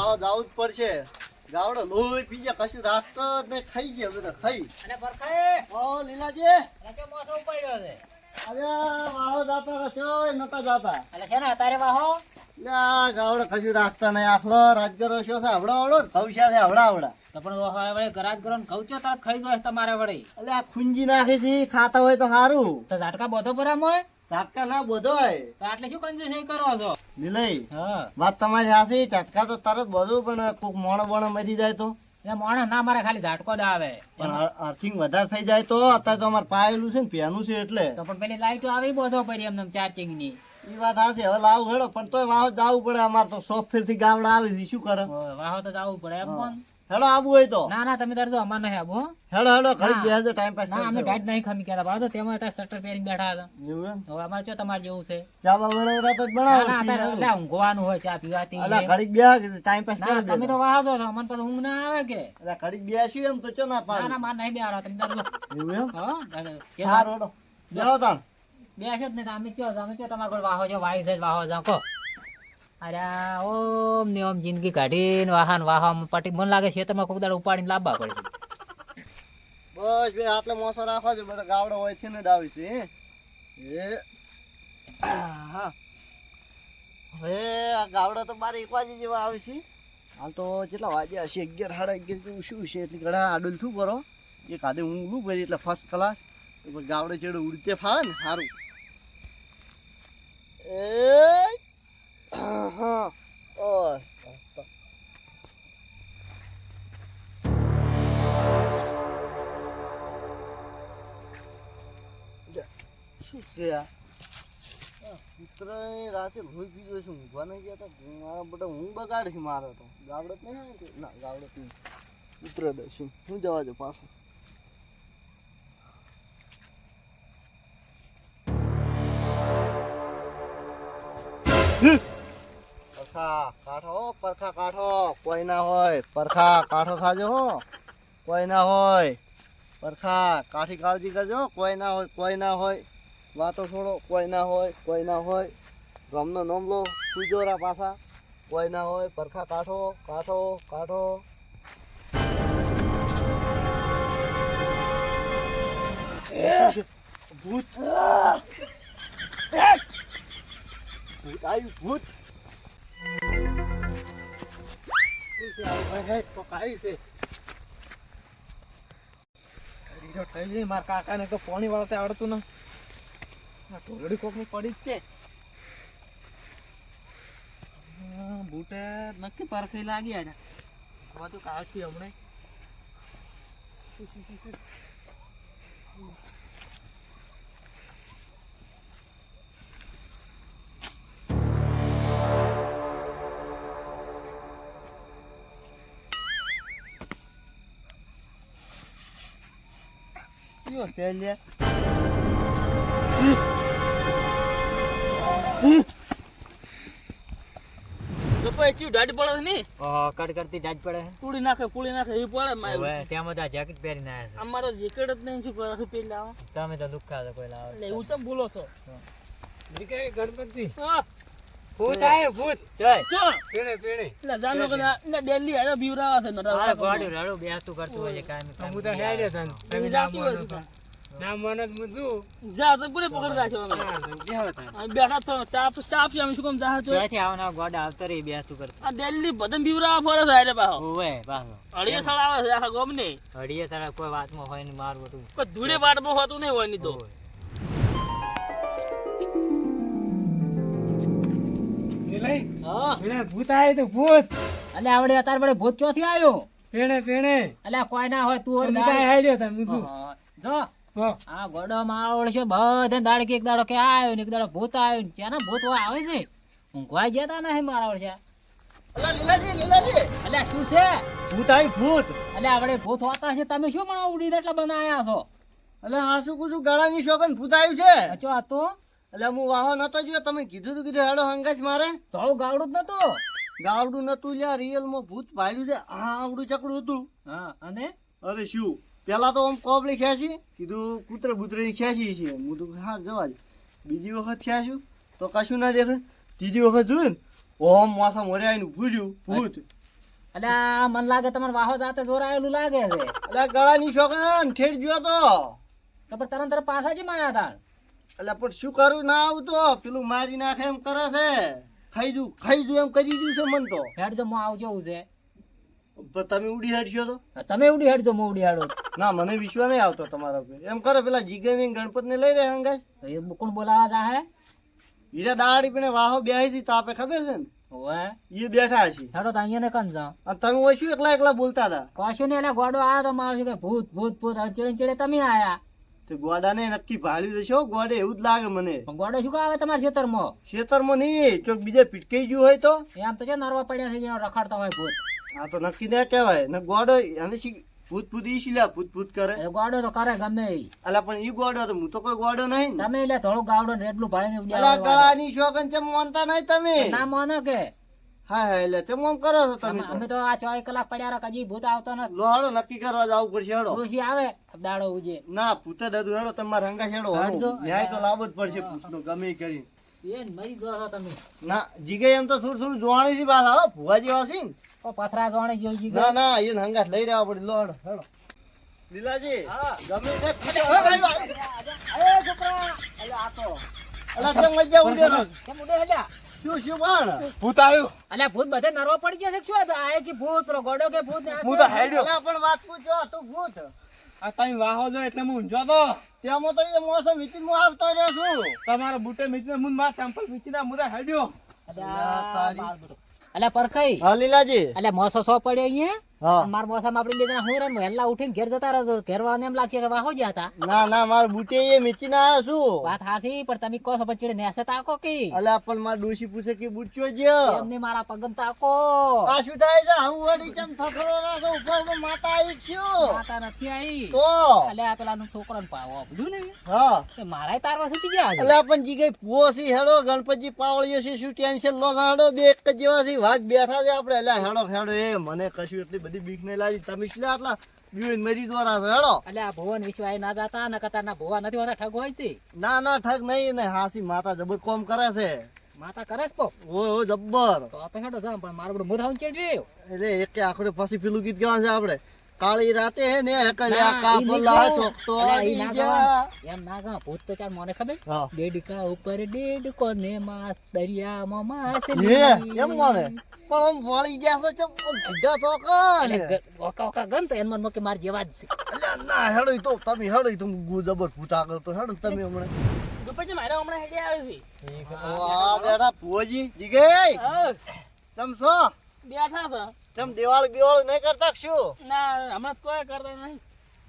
વાહો જાવું જ પડશે. ગાવડો લોહી પીજે કશું રાખતો જ નહીં, ખાઈ ગયા બધા ખાઈ. અને પરખાએ ઓ લીલાજી, રચો મોસો ઉપાડ્યો છે. અરે વાહો જાતા હતા, ચોય નતા જાતા. એટલે છે ને તારે વાહો લ્યા ગાવડો કશું રાખતા નહીં. આખલો રાજગરો શું છે હવડા હવડો ખવશા છે હવડા હવડા. તો પણ વળે ગરાજ કરો ને કહું છો તરત ખાઈ જાય તમારે વળી. એટલે આ ખૂંજી નાખી છે, ખાતા હોય તો સારું. તો ઝાટકા બોધો પર આમ હોય ઝાટકા ના બોધોય. તો આટલે શું કંજૂસી કરો છો? લીલાઈ હા વાત તમારી સાચી, ઝટકા તો તરત બધું, પણ કોક મોણો બોણો મરી જાય તો, એટલે માણસ ના મારે ખાલી ઝાટકો જ આવે. પણ અર્થિંગ વધારે થઈ જાય તો. અત્યારે તો અમારે પાયેલું છે ને પેનું છે એટલે. તો પણ પેલી લાઈટો આવી બોધો પડી એમને ચાર્જિંગ ની. એ વાત સાચી. હવે લાવું હેડો, પણ તોય વાહો જવું પડે. અમારે તો સોફ્ટવેર થી ગામડા આવી છે, શું કરે? વાહો તો જવું પડે એમ કોણ? હેડો આવું હોય તો ના ના તમે તાર જો અમાર નહીં આવું હો. હેડો હેડો ઘડી બેસજો, ટાઈમ પાસ ના અમે ઢાઢ નહીં ખમી કહેતા બાળો, તો તેમાં અત્યારે શટર પહેરીને બેઠા હતા. એવું એમ? હવે અમારે શું તમારે જેવું છે? ચા બા બનાવતા તો જ ના ના બનાવો. અત્યારે એટલે ઊંઘવાનું હોય, ચા પીવાતી અલા હોય. ઘડી બેસ, ટાઈમ પાસ ના કરી તમે તો વાહો છો, અમને પાછું ઊંઘ ના આવે કે? અલા ઘડી બેસ્યું એમ તો ચો ના ના પાડે. ના મારે નહીં બેહારો તમે તાર જો. એવું એમ? હો સારું હેડો બેહો તાણ. બેસે જ નહીં તો અમે કયો તમારે કોઈ વાહો છે, વાયુ છે વાહો જાઓ કહો. અરે ઓમ ને ઓમ જિંદગી કાઢીને વાહન વાહો પટી મને લાગે છે તમારે કોક દાડો ઉપાડીને લાવવા પડે. બસ બે આટલે મોસો રાખો છો, બધા ગાવડો હોય છે ને ડાવી છે. એ હા હવે આ ગાવડો તો 12-1 વાગે જેવા આવે છે. હાલ તો કેટલા વાગ્યા હશે? 11 સાડા 11 જેવું શું છે? એટલે ઘણા આડુલ શું કરો એ કાદે હું ઊંઘું ભરી એટલે ફર્સ્ટ ક્લાસ. ગાવડે ચેડું ઉડતે ફાવે ને સારું. એ હા શું છે આ પુત્ર રાતે લોહી પીધો છે, ઊંઘવા નહીં ગયા હતા. મારા બધા ઊંઘ બગાડે છે મારે તો. ગાવડો જ નહીં આવે ના ગાવડો પુત્ર દઈશું હું જવા દો પાછો. પરખા કાઢો, પરખા કાઢો, કોઈ ના હોય. પરખા કાઢો થાજો હો, કોઈ ના હોય. પરખા કાઠી કાળજી કરજો, કોઈ ના હોય, કોઈ ના હોય. વાતો છોડો, કોઈ ના હોય, કોઈ ના હોય. ગામનો નામ લો, સુજોરા પાછા, કોઈ ના હોય. પરખા કાઢો, કાઢો, કાઢો. ભૂત ભૂત આવ્યું, ભૂત. મારા કાકા ને તો પાણી વાળતા આવડતું ને ઢોલડી કોક ની પડી જ છે. બૂટે નક્કી પરખી લાગી આજે બધું કાઢી હમણાં. Australia. તો પછી ડાડ પડે ને કટ કરતી જાજ પડે પૂળી નાખે એ પડે મારે ત્યાં બધા જેકેટ પહેરીને આવ્યા છે. અમારો જેકેટ જ નહીં શું કરે પેલા લાવો તમે તો દુખા છો કોઈ લાવો એટલે એવું ચમ બોલો છો ગણપતિ હા ભૂત આયો ભૂત જય જો પેણે પેણે એટલે જાનો કે એટલે દિલ્હી હાડો બીવરાવા છે આ ગાડી રાડો બેસતું કરતું હોય છે કાયમ હું તો હેડ્યો તન તમે નામ મને મુદું જા તો પૂરે પકડ રાખ્યો અમે બેઠા તો ચાપ છે અમે શું કામ જા છો ત્યાંથી આવના ગોડા આવતા રહી બેસતું કરતું આ દિલ્હી બધન બીવરાવા ફરે છે આરે પાહો ઓવે પાછો અડીએ સળ આવે છે આખા ગોમ ને હડીએ તારા કોઈ વાતમાં હોય ને મારું હતું કોઈ ધૂળે વાટમાં હોતું નહીં હોય ની તો ભૂત આવ્યો તો ભૂત એટલે આવડે અત્યારે વડે ભૂત ચોથી આવ્યો પેણે પેણે એટલે કોઈ ના હોય તું જો આ ગોડો માવડ છે બધે દાડે એક દાડો કે આવ્યો ને એક દાડો ભૂત આવ્યો ને ત્યાંના ભૂત આવે છે ઊંઘવા જતા નહીં મારા છે. અલા લીલાજી, લીલાજી, એટલે શું છે ભૂત આવ્યું ભૂત. એટલે આવડે ભૂત હોતા છે તમે શું મને ઉડીને એટલે બનાયા છો? અલા આ શું કુછું ગાળાની શોખન ભૂત આવ્યું છે. અચો આ તો એટલે હું વાહો નતો જોયો, તમે કીધું તું કીધું હેડો હંગાજ મારે. થોડું ગાવડું જ નતું. ગાવડું નતું લ્યા, રિયલ માં ભૂત ભાડ્યું છે. આ આવડું ચકડું હતું. હા અને અરે શું પેલા તો આમ કોબળી ખેંચી, કીધું કૂતરે બુતરે ની ખેંચી છે. હું તો હા જવા દે. બીજી વખત ખેંચ્યું તો કશું ના દેખાય. ત્રીજી વખત જોયું ને ઓમ માથા મોરે આવીને ભૂજ્યું ભૂત. અલ્યા મન લાગે તમારે વાહો જાતે જોર આયેલું લાગે છે. એટલે ગળાની શોખન ઠેઠ ગયો તો તો પણ તરત પાછા જ માયા હતા. એટલે પણ શું કરું ના આવતો પેલું મારી નાખે એમ કરે છે ખાઈ જુ એમ કરી દીધું છે મન તો હેડ જો હું આવજો છે. તો તમે ઉડી હેડશો તો તમે ઉડી હેડ જો હું ઉડી હેડો. ના મને વિશ્વાસ નહીં આવતો તમારા પર એમ કરે પેલા જીગરની ગણપત ને લઈ રહ્યા હંગાય તો એ કોણ બોલાવા જા હે? હીરા દાડી પણ વાહો બેહી હતી તાપે ખબર છે ને ઓવે એ બેઠા છે હેડો તો અહીંયા ને કન જાઓ. અને તમે ઓય શું એકલા એકલા બોલતા હતા કશું ને એટલે ગોડો આવ્યો તો મારું કે ભૂત ભૂત ભૂત હવે ચીડે ચીડે તમે આયા. તો ગોડાને નક્કી ભાલ્યું જશો ગોડે એવું જ લાગે મને પણ ગોડો શું કાવે તમારા ખેતરમાં? ખેતરમાં નહીં ચોક બીજે પીટકાઈ ગયું હોય તો એમ તો છે નરવા પડ્યા છે જ્યાં રખડતા હોય ભૂત. હા તો નક્કી ના કહેવાય ને ગોડો એને ભૂત ભૂત ઈ શીલા ભૂત ભૂત કરે એ ગોડો તો કરે ગમે ઈ. અલા પણ ઈ ગોડો તો હું તો કોઈ ગોડો નહીં ને તમે એટલે થોડું ગાવડો ને એટલું ભાળીને અલા ઉડ્યા ગળાની શોખન છે માનતા નહીં તમે ના માનો કે હા હા એટલે ચમ આમ કરો છો તમે અમે તો આ 24 કલાક પડ્યા રાખ હજી ભૂત આવતો નથી. લોહાડો નક્કી કરવા જવું પડશે હેડો ડોશી આવે દાડો ઉજે ના ભૂતે દાદુ હેડો તમારે હંગા હેડો હેડજો. ન્યાય તો લાવવો જ પડશે ભૂતનો ગમે ઈ કરી એ મરી ગયો છો તમે. ના જીગે એમ તો થોડું થોડું જોવાની છે પાછા હો ભુવા જેવા છે ને તો પથરા જોણે જોઈ જી ના ના એને હંગાત લઈ રહેવા પડે લો હેડો હેડો લીલાજી હા. ગમે તે એ છોકરા અલા આ તો અલા કેમ મજા ઉડ્યો કેમ ઉડે હેલ્યા? શું શું પણ ભૂત આવ્યું. અલ્યા ભૂત બધે નરવા પડી ગયા છે શું હતું? આ કે ભૂત પેલો ગોડો કે ભૂત ને આ હું કે? તો હેડ્યો. અલા પણ વાત પૂછો તું ભૂત આ તમે વાહો છો એટલે હું ઊંઝો તો તેમાં તો એ મોસમ વીતી હું આવતો રહ્યો છું તમારા બુટે મીચને મુન માં ચંપલ મીચીના મુદા હેડ્યો. અલ્યા તારી. બાળ બધો. અલ્યા પરખાઈ હા લીલાજી અલ્યા મોસો સો પડ્યો અહીંયા હા માર મોસામાં આપણે બે જણા હું રે હેલા ઉઠીને ઘેર જતા રહો ઘેરવાને એમ લાગશે કે વાહો ગયા હતા. ના ના માર બુટે એ મીચીને આવ્યો છું વાત હાસી પણ તમે કહો છો પછી નેસે તાકો કે અલા પણ માર ડોશી પૂછે કે બુટચો જ્યો એમને મારા પગમ તાકો આ શું થાય છે હું વળી ચમ થથરો ના છો ઉપર માં માતા આવી છું માતા નથી આવી તો અલ્યા આ પેલાનું છોકરાને પાવો બધું ને હા તે મારાય તારવા છૂટી ગયા છે. અલા પણ જી ગઈ પોસી હેડો ગણપતજી પાવળીઓ છે શું ટેન્શન લો હેડો બે એક જ જેવા છે વાઘ બેઠા છે આપણે અલ્યા હેડો હેડો એ મને કશું એટલી બધી બીક નહીં લાગી તમે શું આટલા બીવીને મરી દ્વારા છો હેડો અલ્યા ભુવન વિશ્વાય ના જાતા ન કતા ના ભુવા નથી હોતા ઠગ હોય છે. ના ના ઠગ નહીં ને હાસી માતા જબર કોમ કરે છે માતા કરે છે કો ઓય ઓય જબ્બર તો આ તો હેડો જામ પણ મારો બધો મોઢાውን ચડી રહ્યો. એટલે એકે આખડે પછી પેલું ગીત ગાવાનું છે આપણે કાળી રાતે હે ને ના, કલ્યા ઈ કાપલા નહીં ચોકતો અલ્યા, ઈ ના આવી જા. ગાવાનું. એમ ના ગા ભૂત તો ચાર મને ખબર હા ડેડકા ઉપર ડેડકો ને માસ દરિયામાં એ માછલી. એમ માને પણ આમ વળી ગયા છો ચમ આમ સીધા તો કાન ઓકા ઓકા ગમ તો એન મનમાં કે માર જેવા જ છે. અલ્યા ના હેડો ઈ તો તમે હેડો ઈ તો ગુ જબર ભૂતા કરતો હેડો તમે હમણાં ગોપાલજી મારે હમણાં હેડે આવે છે. આ બેટા ભુવાજી જીગે હા, તમ છો બેઠા હતા. તમ દિવાળી બિવાળી નહીં કરતા કે શું ના હમણાં તો કોઈ કરતા નહીં.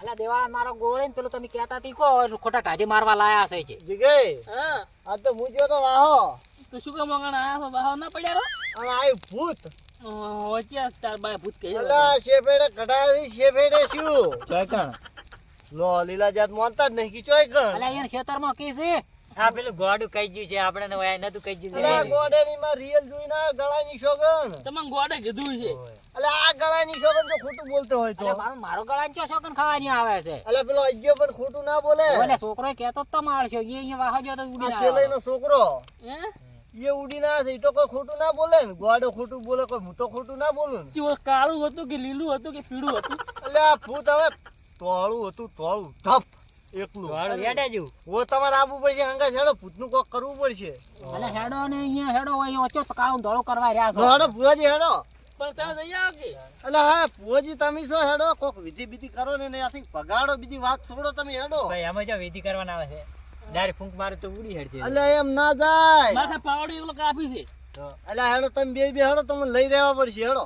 અલા દેવા મારો ગોળે ને પેલું તમે કહેતા તી કો ખોટા ટાઢી મારવા લાયા છે જે. જીગે હા, આ તો હું જો તો વાહો તો શું કામ વગર આયા છો? બહાર ના પડ્યા રહો? અને આ ભૂત વચ્ચે તાર બાય ભૂત કહી દો. અલા શેફેડે કઢાવી શેફેડે શું ચોયકણ. લો લીલા જાત માનતા જ નહીં કે ચોય કણ અલા એને ખેતરમાં કી છે હા પેલું ગોડું કઈ ગયું છે આપણે નતું કઈ ગયું અલા ગોડેની માં રિયલ જોઈને આ ગળાની શોગન તમને ગોડે કીધું છે. અલા આ ગળાની શોગન તો ખોટું બોલતો હોય તો અલા મારો ગળાન ચો શોકન ખાવાની આવે છે. અલા પેલો અજ્જો પણ ખોટું ના બોલે ઓલે છોકરો કહેતો જ તો મારશો એ અહીંયા વાહો જો તો ઉડી આ સેલાઈનો છોકરો હે? એ ઉડી ના છે ઈ તો કોઈ ખોટું ના બોલે ને ગોડો ખોટું બોલે કોઈ હું તો ખોટું ના બોલું ને ચેવું કાળું હતું કે લીલું હતું કે પીળું હતું? અલા આ ભૂત હવે તોળું હતું તોળું ધપ એકલું ઓ તમારે આવવું પડશે હંગા હેડો ભૂતનું કોક કરવું પડશે અલે હેડો ને અહીંયા હેડો હોય ઓચો તો કાળું ધોળું કરવા રહ્યા છો. હેડો ભુવાજી હેડો પણ તમે જઈ આવો કે? અલા હા ભુવાજી તમે શું હેડો કોક વિધિ બીધી કરો ને ત્યાંથી પગાડો બીજી વાત છોડો તમે હેડો ભાઈ આમાં જો વિધિ કરવાના આવે છે ડાયરેક્ટ ફૂંક મારે તો ઉડી હેડશે અલા એમ ના જાય માથે પાવડી એકલો કાપી છે. અલા હેડો તમે બે હેડો તમને લઈ રહેવા પડશે હેડો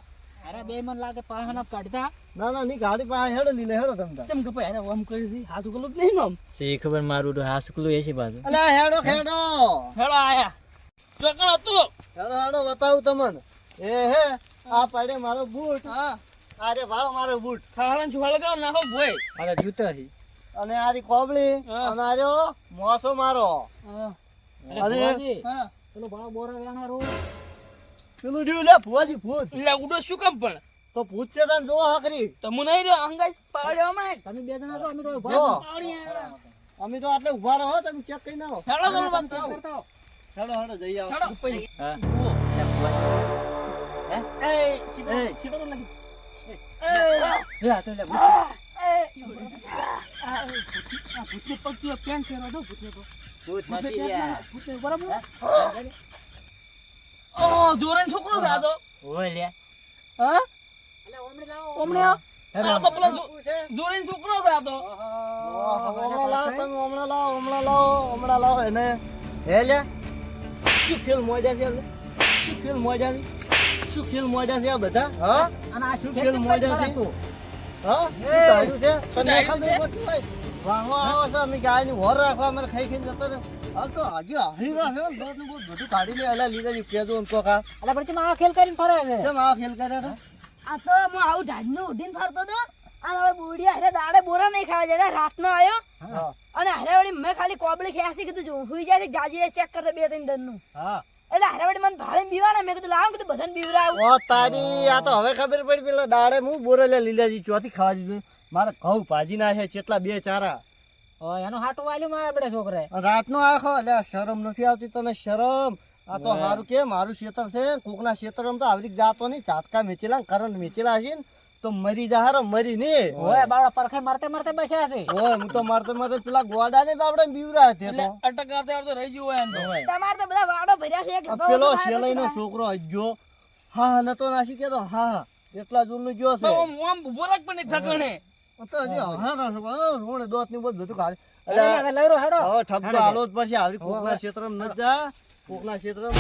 અરે બે મન લાગે પાહન કાઢતા ના ના ની ગાડી પાસે હેડો લીલે હેડો તમે તાર. કેમ કે ભાઈ આમ કરી છે હાથ ઉકલું જ નહીં ને આમ. એ ખબર મારું તો હાસકલું એ છે બાજુ અલા હેડો હેડો હેડો આયા ચોકણ હતું. હેડો હેડો બતાવું તમને એ હે આ પાડે મારો બૂટ હા, અરે ભાળો મારો બૂટ ખાવાનું છોડ ગયો નાખો ભોય. આ જૂતા છે અને આરી કોબળી હા. અને આર્યો મોસો મારો હા, અરે અરે. ભુવાજી, હા. પેલો ભાળો બોરા વેણા રો પેલું રહ્યું લે ભુવાજી ભૂત એટલે ઉડો શું કામ પણ? તો ભૂત છે તને જો હકરી તો હું નહીં રહ્યો અંગાઈ પાવડીઓમાં. તમે બે જણા તો અમે તો જો. ઉભા પાવડી આયા. અમે તો આટલે ઉભા રહો તમે ચેક કરી નાખો હેડો તમે બંધ ચેક થાઓ. કરતા હો. હેડો હેડો જઈ આવો હેડો. હા. જુઓ. એ શીટો લાગી લે આ તો લે ભૂતને પગથી પેન્ટ પહેરો દો ભૂતને તો ભૂત નથી લ્યા. ભૂતને બરાબર ઓ જોરેન છોકરો છે આ તો ઓય લે હા એટલે ઓમણી લાવો ઓમણે આ તો પેલો જોરેન છોકરો છે આ તો હમણાં લાવો તમે, હમણાં લાવો એને હે લે શું ખેલ મોડ્યા છે એટલે? શું ખેલ મોડ્યા છે? શું ખેલ મોડ્યા છે આ બધા? હા અને આ શું ખેલ ખેલ મોડ્યા છે? તું હા શું ધાર્યું છે? શું તને ધાર્યું ખબર પડતી હોય? વાહવા આવો છો અમે ગાયની વોર રાખવા અમે ખાઈ ખાઈને જતો રહે. હાલ તો હજી હારી રહ્યો છે દોતનું બહુ બધું કાઢી લે એલા લીધા કેજો ને તો કા એટલે પછી આ ખેલ કરીને ફરે છે કેમ આ ખેલ કર્યા હતા? આ તો હું આવું ઢાંચનું ઉડીને ફરતો હતો અને હવે બુડિયા હારે દાડે બોરા નહીં ખાવા જતા રાતનો આવ્યો હા અને હારે વળી મેં ખાલી કોબળી ખેંચી કીધું જો હુઈ જાય જાજી ચેક કરતો 2-3 દનનું હા એટલે હારે વળી મને ભાડે બીવાડા મેં કીધું લાવ કીધું બધાને બીવરાવું ઓ તારી આ તો હવે ખબર પડી પેલા દાડે હું બોરેલે લીલાજી ચોથી ખાવા દીધું મારે ઘઉં ભાજી ના છે ચેટલા 2 ચારા ઓ એનો હાટું વાલ્યું મારા આપણે છોકરાએ રાતનો આખો એટલે આ શરમ નથી આવતી તને શરમ આ તો મારું કે મારું ખેતર છે કોકના ખેતરમાં તો આવી જાતો નહીં ઝાટકા મેચેલા ને કરંટ મેચેલા છે ને તો મરી જા હારો મરી ને ઓય બાવડા પરખે મરતે મરતે બસ્યા છે ઓય હું તો મારતો પેલા ગોડા ને બાપડે બીવરા હતી એટલે તો અટક આવતો રહી ગયો એમ તો તમારે તો બધા વાડો ભર્યા છે એક આ પેલો શેલાઈ નો છોકરો હજ્યો હા નતો નાસી કેતો હા એટલા જૂનું ગયો છે આમ ઉભો રાખ પણ ઠકણે તો હજી હા ના છોકરો રોણે દોત ની બધું કાઢે હવે લઈરો હેડો હવે ઠપકો હાલો જ પછી આવી કોકના ક્ષેત્રમાં ન જા કોકના ક્ષેત્રમાં